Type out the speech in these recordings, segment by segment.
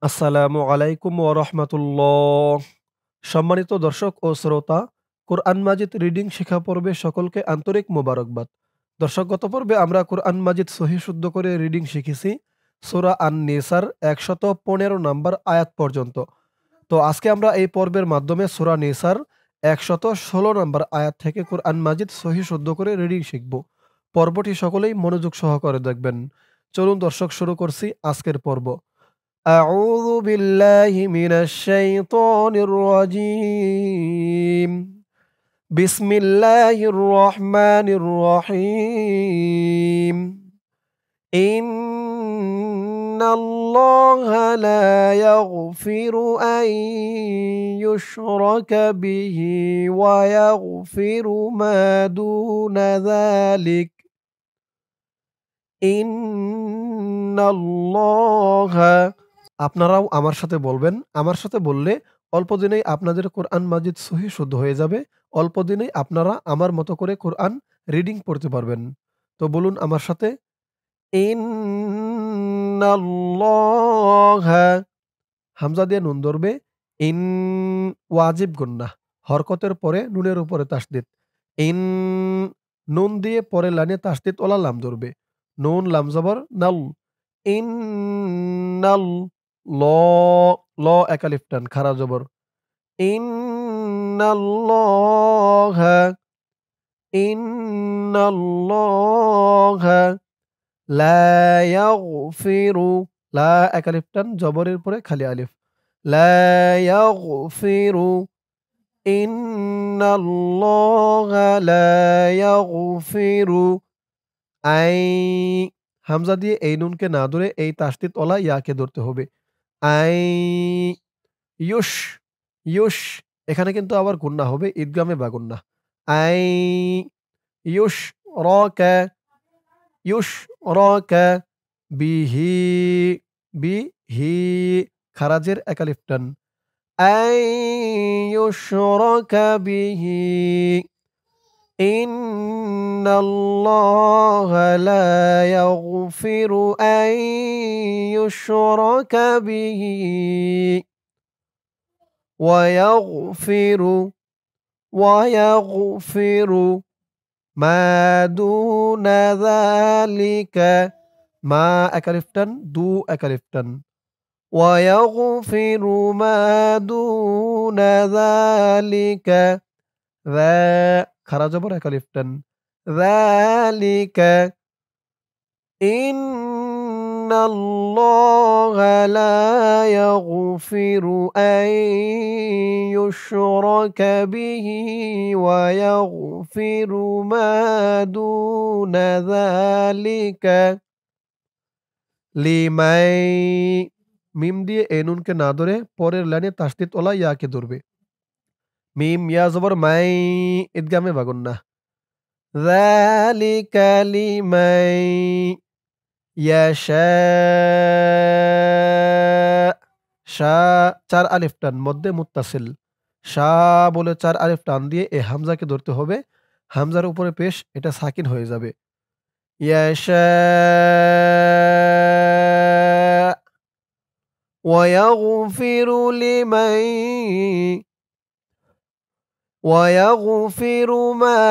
আসসালামু আলাইকুম ওয়া রাহমাতুল্লাহ। সম্মানিত দর্শক ও শ্রোতা, কোরআন মাজিদ রিডিং শিক্ষা পর্বে সকলকে আন্তরিক মোবারকবাদ। দর্শক, গত পর্বে আমরা কোরআন মাজিদ সহি শুদ্ধ করে রিডিং শিখেছি সূরা আন-নিসার ১১৫ নম্বর আয়াত পর্যন্ত। তো আজকে আমরা এই পর্বের মাধ্যমে সূরা নিসার ১১৬ নম্বর আয়াত থেকে কোরআন মাজিদ সহি শুদ্ধ করে রিডিং শিখব। পর্বটি সকলেই মনোযোগ সহকারে দেখবেন। চলুন দর্শক, শুরু করছি আজকের পর্ব। أعوذ بالله من الشيطان الرجيم. بسم الله الرحمن الرحيم. إن الله لا يغفر أن يشرك به ويغفر ما دون ذلك. إن الله আপনারাও আমার সাথে বলবেন। আমার সাথে বললে অল্প দিনেই আপনাদের কোরআন মাজিদ সহি শুদ্ধ হয়ে যাবে। অল্প দিনেই আপনারা আমার মতো করে কোরআন রিডিং পড়তে পারবেন। তো বলুন আমার সাথে, ইন্নাল্লাহা, হামজা দিয়ে নুন ধরবে। ইন, ওয়াজিব গুন্নাহ, হরকতের পরে নুনের উপরে তাসদিদ। ইন, নুন দিয়ে পরে লাইনে তাসদিদ ওয়ালা লাম ধরবে। নুন লাম জবর নাল। ইন্নাল, ল, ল এক আলিফ টান খারা জবর। ইন্নাল্লাহা, ইন্নাল্লাহা লা ইয়াগফিরু, লা এক আলিফ টান জবরের পরে খালি আলিফ। লা ইয়াগফিরু, ইন্নাল্লাহা লা ইয়াগফিরু আই, হামজা দিয়ে এই নুনকে না ধরে এই তাসদিদ ওয়ালা ইয়াকে ধরতে হবে। আই, ইউশ, ইউশ, এখানে কিন্তু আবার গুন্না হবে, ঈদগামে বা গুন্না। আই ইউশ রকা, ইউশ রকা বিহি, বিহি খারাজের এক আলিফ টান। আই ইউশরাকা বিহি, ইন্নাল্লাহা লা ইয়াগফিরু আন ইউশরাকা বিহি ওয়ায়াগফিরু মা দুনা যালিকা, মা এক আলিফ টান, দু এক আলিফ টান। ওয়ায়াগফিরু মা দুনা যালিকা, যা খারা জবর এক আলিফ টান। যালিকা, ইন্নাল্লাহা লা ইয়াগফিরু আন ইউশরাকা বিহি ওয়া ইয়াগফিরু মা দুনা যালিকা লিমান, মিম দিয়ে এই নুনকে না ধরে পরের লাইনে তাসদিদ ওয়ালা ইয়াকে ধরবে। মিম ইয়া জবর মাই, ঈদগামে বা গুন্নাহ। যালিকা লিমান ইয়াশা, শা চার আলিফ টান মধ্যে মুত্তাসিল। শা বলে চার আলিফ টান দিয়ে এই হামজাকে ধরতে হবে। হামজার উপরে পেশ, এটা সাকিন হয়ে যাবে। ইয়াশা ওয়ায়াগফিরু লিমান, ويغفر ما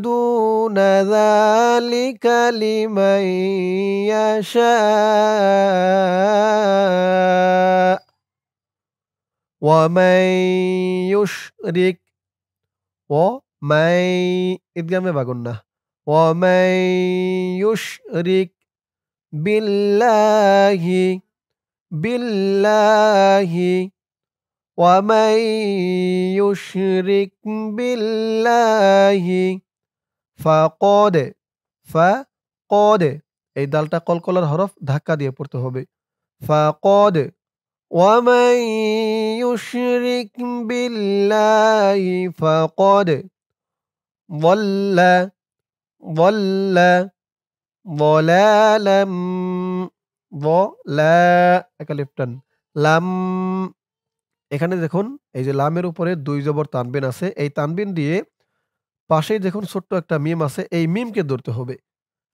دون ذلك لمن يشاء ومن يشرك, ومن إدغامে বাগুন্না, ومن يشرك بالله, بالله ومن يشرك بالله فقد, فقد এই দালটা কলকলার হরফ ধাক্কা দিয়ে পড়তে হবে। فقد ومن يشرك بالله فقد ضل, ضل ضلالا, ضلا এক আলিফ টান লাম, এখানে দেখুন এই যে লামের উপরে দুই জবর তানবিন আছে, এই তানবিন দিয়ে পাশেই দেখুন ছোট্ট একটা মিম আছে, এই মিমকে ধরতে হবে।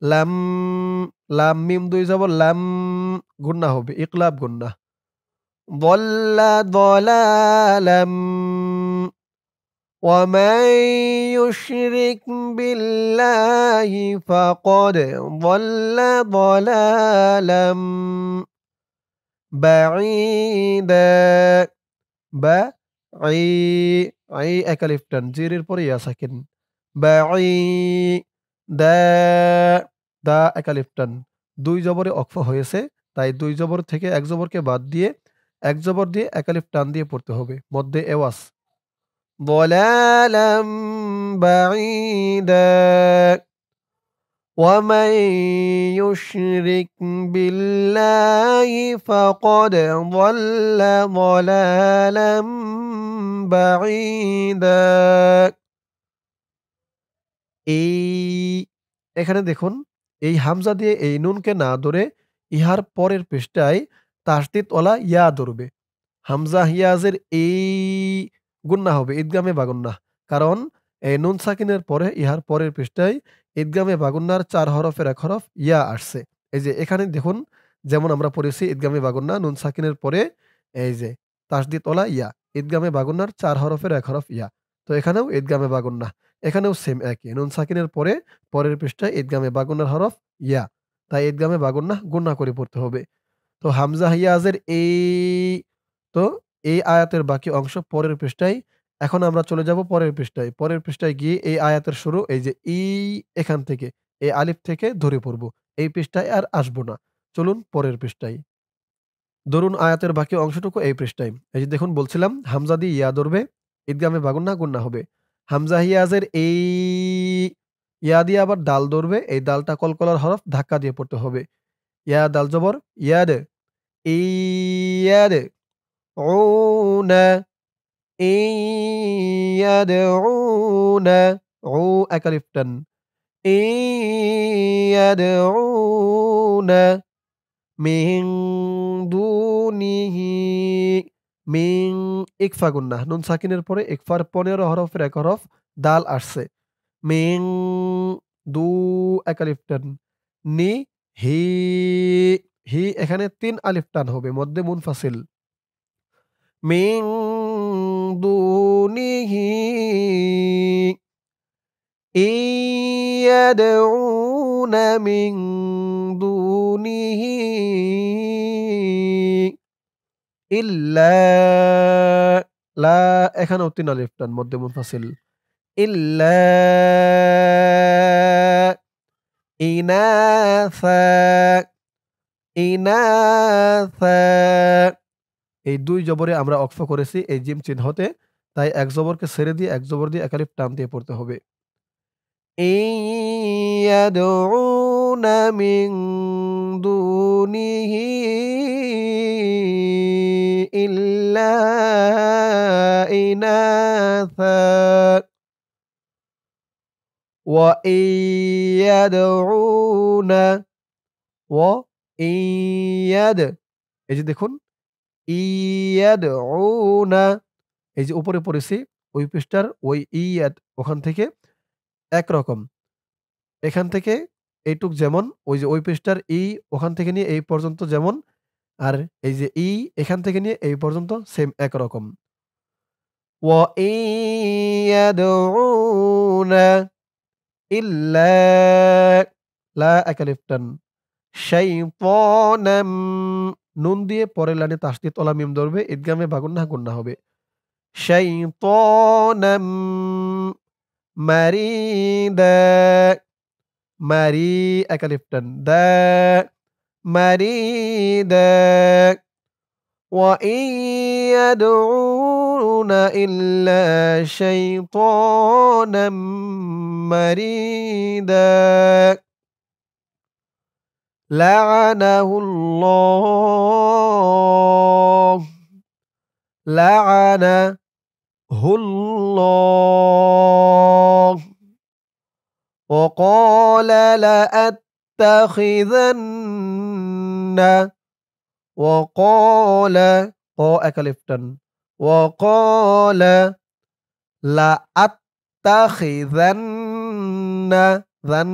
লাম, লাম মিম দুই জবর লাম, গুন্না হবে, ইকলাব গুন্না। ضل ضلالا ومن يشرك بالله فقد ضل ضلالا بعيدا বাঈ এক আলিফ টান জিরের পরে ইয়া সাকিন দা দা এক আলিফ টান দুই জবরে অক্ফ হয়েছে তাই দুই জবর থেকে এক জবরকে বাদ দিয়ে এক জবর দিয়ে এক আলিফ টান দিয়ে পড়তে হবে মধ্যে এওয়াজ ضلالا بعيدا ومن يشرك بالله فقد ضل ضلالا بعيدا এই এখানে দেখুন এই হামজা দিয়ে এই নুনকে না ধরে ইহার পরের পৃষ্ঠায় তাসদিদ ওয়ালা ইয়া ধরবে হামজা হিয়াজের এই গুন্না হবে ঈদগামে বাগুন্না কারণ এই নুন সাকিনের পরে ইহার পরের পৃষ্ঠায় ঈদগামে বাগুন্নার 4 হরফের এক হরফ ইয়া আসছে এই যে এখানে দেখুন যেমন আমরা পড়েছি ঈদগামে বাগুন্না নুন সাকিনের পরে এই যে তাসদিদ ওয়ালা ইয়া ঈদগামে বাগুন্নার 4 হরফের এক হরফ ইয়া তো এখানেও ঈদগামে বাগুন্না এখানেও সেম একই নুন সাকিনের পরে পরের পৃষ্ঠায় ঈদগামে বাগুন্নার হরফ ইয়া তাই ঈদগামে বাগুন্না গুন্না করে পড়তে হবে তো হামজা হিয়াজের তো এই আয়াতের বাকি অংশ পরের পৃষ্ঠায় এখন আমরা চলে যাব পরের পৃষ্ঠায় পরের পৃষ্ঠায় গিয়ে এই আয়াতের শুরু এই যে এখান থেকে এই আলিফ থেকে ধরে পড়ব এই পৃষ্ঠায় আর আসবো না চলুন পরের পৃষ্ঠায় ধরুন আয়াতের বাকি অংশটুকু এই পৃষ্ঠায় এই যে দেখুন বলছিলাম হামজা দিয়ে ইয়া ধরবে ঈদগামে বাগুন্না গুন্না হবে হামজা হিয়াজের এই ইয়া দিয়ে আবার দাল ধরবে এই দালটা কলকলার হরফ ধাক্কা দিয়ে পড়তে হবে ইয়া দাল জবর ইয়াদ ইয়াদ উনা ইয়াদউনা উ এক আলিফ টান ইয়াদউনা মিন দুনিহি মিন ইকফা গুন্নাহ নুন সাকিনের পরে ইকফার 15 হরফের এক হরফ দাল আসছে মিন দু এক আলিফ টান নি হি হি এখানে 3 আলিফ টান হবে মধ্যে মুনফাসিল মিন দুনিহি ইয়াদউনা মিন দুনিহি ইল্লা লা এখানেও 3 আলিফ টান মধ্যে মুনফাসিল ইল্লা ইনাসা ইনাসা এই দুই জবরে আমরা অক্ফ করেছি এই জিম চিহ্নতে তাই এক জবরকে ছেড়ে দিয়ে এক জবর দিয়ে এক আলিফ টান দিয়ে পড়তে হবে ইয়াদউনা মিন দুনিহি ইল্লা ইনাসা ওয়া ইয়াদউনা ওয়া ইয়াদ এই যে দেখুন ইয়াদউনা এই যে উপরে পড়েছি ওই পৃষ্ঠার ওই ইয়াদ ওখান থেকে একরকম এখান থেকে এইটুক যেমন ওই যে ওই পৃষ্ঠার ওখান থেকে নিয়ে এই পর্যন্ত যেমন আর এই যে এখান থেকে নিয়ে এই পর্যন্ত সেম একরকম ওয়া ইয়াদউনা ইল্লা লা এক আলিফ টান শাইতানাম নুন দিয়ে পরের লাইনে তাসদীদ ওয়ালা মিম ধরবে ঈদগামে বাগুন্না গুন্না হবে শাইতানাম মারিদা মারি এক আলিফ টান দা মারিদা ওয়া ইয়াদউনা ইল্লা শাইতানাম মারিদা লা'নাহুল্লাহ লা'নাহুল্লাহ وقال لأتخذن وقال ق এক আলিফ টান وقال لأتخذن ذن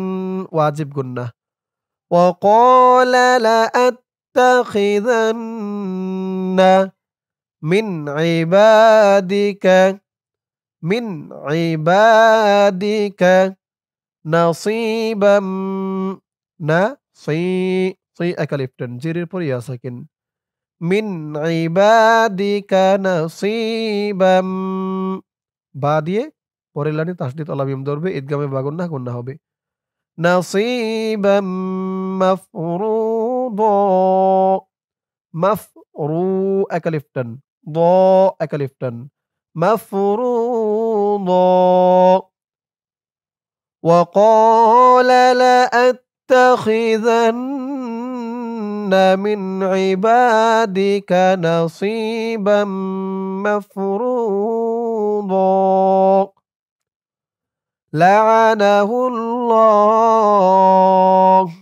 ওয়াজিব গুন্না وقال لأتخذن মিন ইবাদিকা মিন ইবাদিকা নাসিবাম না সি সি একালিফটেন জিরের পর ইয়া সাকিন মিন ইবাদিকা নাসিবাম বা দিয়ে পরের লাইনে তাসদিদ আলা মিম ধরবে ঈদগামে বা গুন্নাহ হবে নাসিবাম মাফরুদা মাফরু একালিফটেন দ একালিফটেন মাফরুদা وقال لأتخذن من عبادك نصيبا مفروضا لعنه الله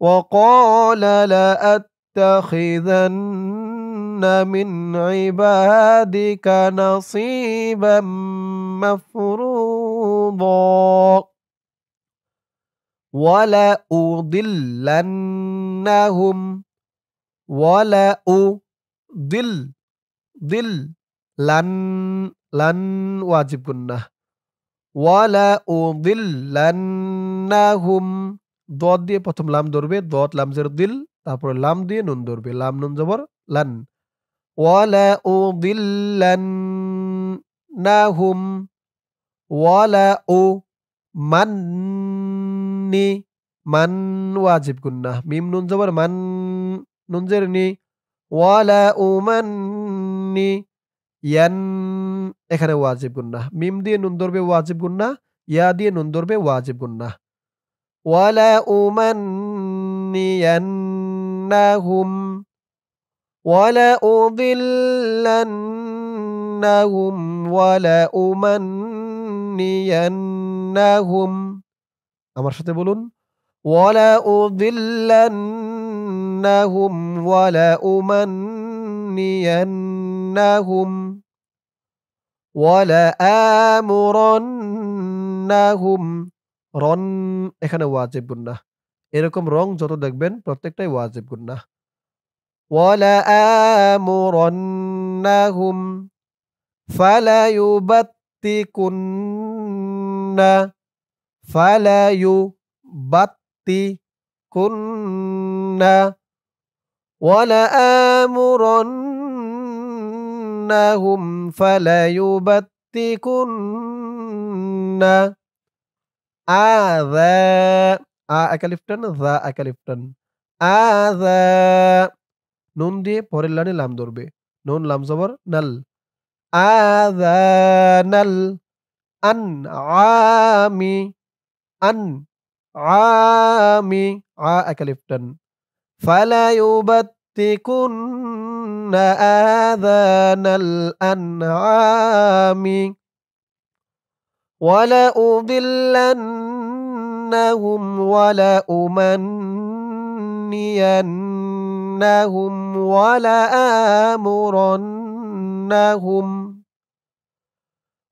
وقال لأتخذن من عبادك نصيبا مفروضا ولأضلنهم ولأضل ضل لن لن واجب গুন্নাহ ولأضلنهم দদ দিয়ে প্রথম লাম ধরবে দত লাম জের দিল তারপরে লাম দিয়ে নুন ধরবে লাম নুন জবর লান ولأضلنهم ولأمني মান ওয়াজিব গুন্নাহ মিম নুন জবর মান নুন জের নি ওয়ালা উমান্নি ইয়ান এখানে ওয়াজিব গুন্নাহ মিম দিয়ে নুন ধরবে ওয়াজিব গুন্নাহ ইয়া দিয়ে নুন ধরবে ওয়াজিব গুন্নাহ ওয়ালা উমান্নিয়ান্নাহুম ওয়ালা উদিল্লান্নাহুম ওয়ালা উমান্নিয়ান্নাহুম আমার সাথে বলুন وَلَأُضِلَّنَّهُمْ وَلَأُمَنِّيَنَّهُمْ وَلَآمُرَنَّهُمْ রন এখানে ওয়াজিব গুন্নাহ এরকম রং যত দেখবেন প্রত্যেকটাই ওয়াজিব গুন্নাহ وَلَآمُرَنَّهُمْ فَلَيُبَتِّكُنَّ فَلَيُبَتِّكُنَّ وَلَآمُرَنَّهُمْ فَلَيُبَتِّكُنَّ আযা একালিফটান যা একালিফটান আযা নুন দিয়ে পরের লাইনে লাম ধরবে নুন লাম জবর নাল আযানাল আনআমি আন আমি একালিফটান فَلَيُبَتِّكُنَّ آذَانَ الْأَنْعَامِ وَلَأُضِلَّنَّهُمْ وَلَأُمَنِّيَنَّهُمْ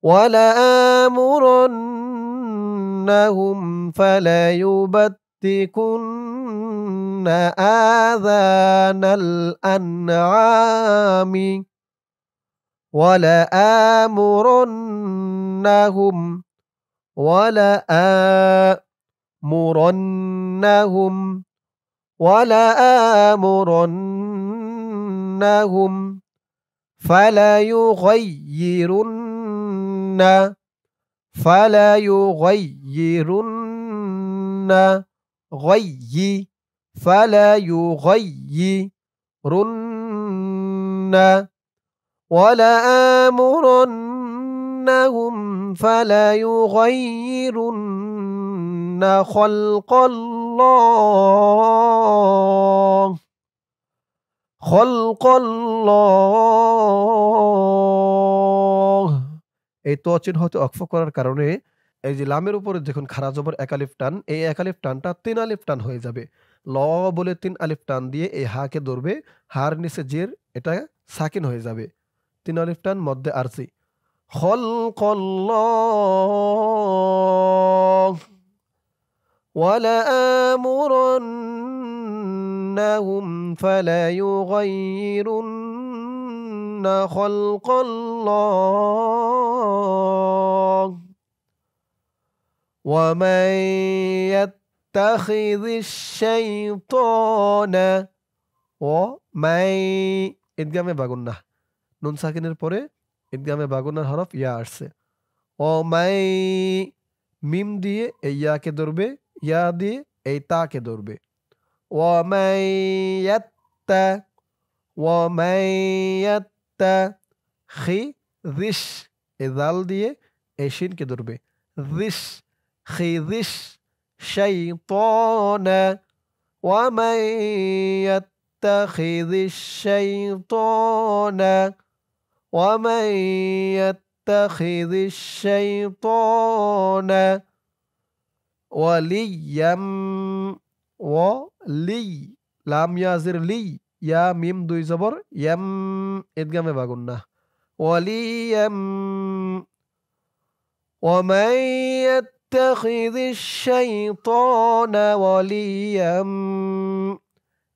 وَلَآمُرَنَّهُمْ فَلَيُبَتِّكُنَّ آذَانَ الْأَنْعَامِ وَلَآمُرَنَّهُمْ وَلَآمُرَنَّهُمْ وَلَآمُرَنَّهُمْ فَلَيُغَيِّرُنَّ فَلَيُغَيِّرُنَّ فَلَيُغَيِّرُنَّ وَلَآمُرَنَّهُمْ فَلَيُغَيِّرُنَّ خَلْقَ اللَّهِ خَلْقَ اللَّهِ এই ত চিহ্ন হতে অক্ফ করার কারণে এই যে লামের উপরে যখন খাড়া জবর একালিফ টান এই একালিফ টানটা ৩ আলিফ টান হয়ে যাবে ল বলে ৩ আলিফ টান দিয়ে এই হাকে ধরবে হার নিচে জের এটা সাকিন হয়ে যাবে ৩ আলিফ টান মধ্যে আরসি খলকল্লাহ وَلَآمُرَنَّهُمْ فَلَيُغَيِّرُنَّ خلق الله ومن يتخذ الشيطان ومن ইদগামে বাগুন্না নুন সাকিনের পরে ইদগামে বাগুন্নার হরফ ইয়া আসছে মাই মিম দিয়ে এই ইয়াকে ধরবে ইয়া দিয়ে এই তাকে ধরবে ওয়ামাই ইয়াত্তা ওয়ামাই ইয়াত্তা খি রিশ এই জাল দিয়ে এই শিনকে ধরবে রিশ খি রিশ শাইতানা ওয়ামাই يتخذ الشيطان ومن يتخذ الشيطان وليا ولي লাম ইয়াজির লি ইয়া মিম দুই জবর ইয়াম ইদগামে বাগুন্না ওয়ালিয়াম ومن يتخذ الشيطان وليا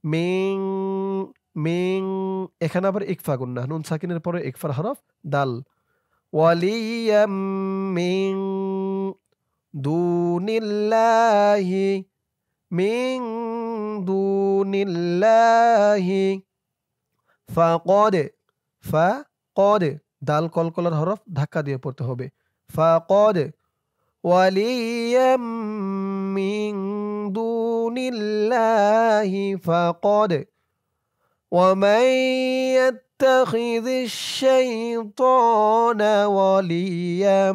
মিং মিং এখানে আবার ইকফা গুন্না নুন সাকিনের পরে ইকফার হরফ দাল ওয়ালিয়াম মিং দুনিল্লাহি মিং দুনিল্লাহি ফাকদ ফাকদ দাল কলকলার হরফ ধাক্কা দিয়ে পড়তে হবে ফাকদ ওয়ালিয়াম মিং দুনিল্লাহি ফাকদ ومن يتخذ الشيطان وليا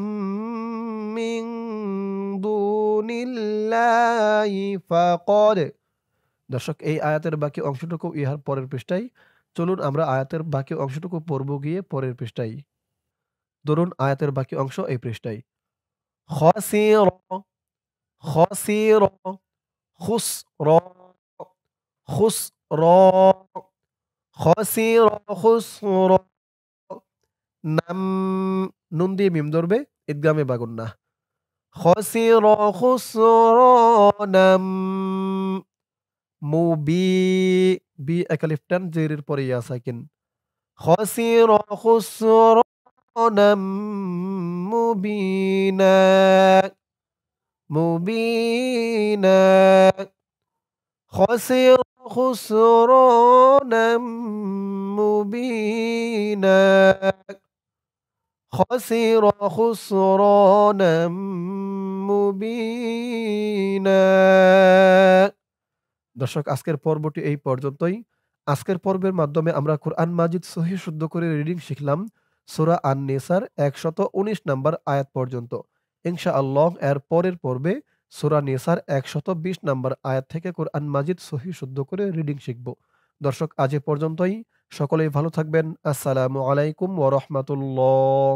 من دون الله فقد দর্শক এই আয়াতের বাকি অংশটুকু ইহার পরের পৃষ্ঠায় চলুন আমরা আয়াতের বাকি অংশটুকু পড়ব গিয়ে পরের পৃষ্ঠায় ধরুন আয়াতের বাকি অংশ এই পৃষ্ঠায় খাসির খাসির খুসর খুসর খাসির খুসর নাম নুন দিয়ে মিম ধরবে ইদগামে বাগুন্না খাসির খুসরানাম মুবি বি একালিফ টান জেরের পরে ইয়া সাকিন খাসির খুসরানাম মুবিনা মুবিনা খাসির خسرانا مبينا خسر خسرانا মুবিনা দর্শক আজকের পর্বটি এই পর্যন্তই আজকের পর্বের মাধ্যমে আমরা কোরআন মাজিদ সহিহ শুদ্ধ করে রিডিং শিখলাম সূরা আন-নিসার 119 নম্বর আয়াত পর্যন্ত ইনশাআল্লাহ এর পরের পর্বে সূরা নিসার 120 নম্বর আয়াত থেকে কোরআন মাজিদ সহিহ শুদ্ধ করে রিডিং শিখব দর্শক আজ এ পর্যন্তই সকলেই ভালো থাকবেন আসসালামু আলাইকুম ওয়া রাহমাতুল্লাহ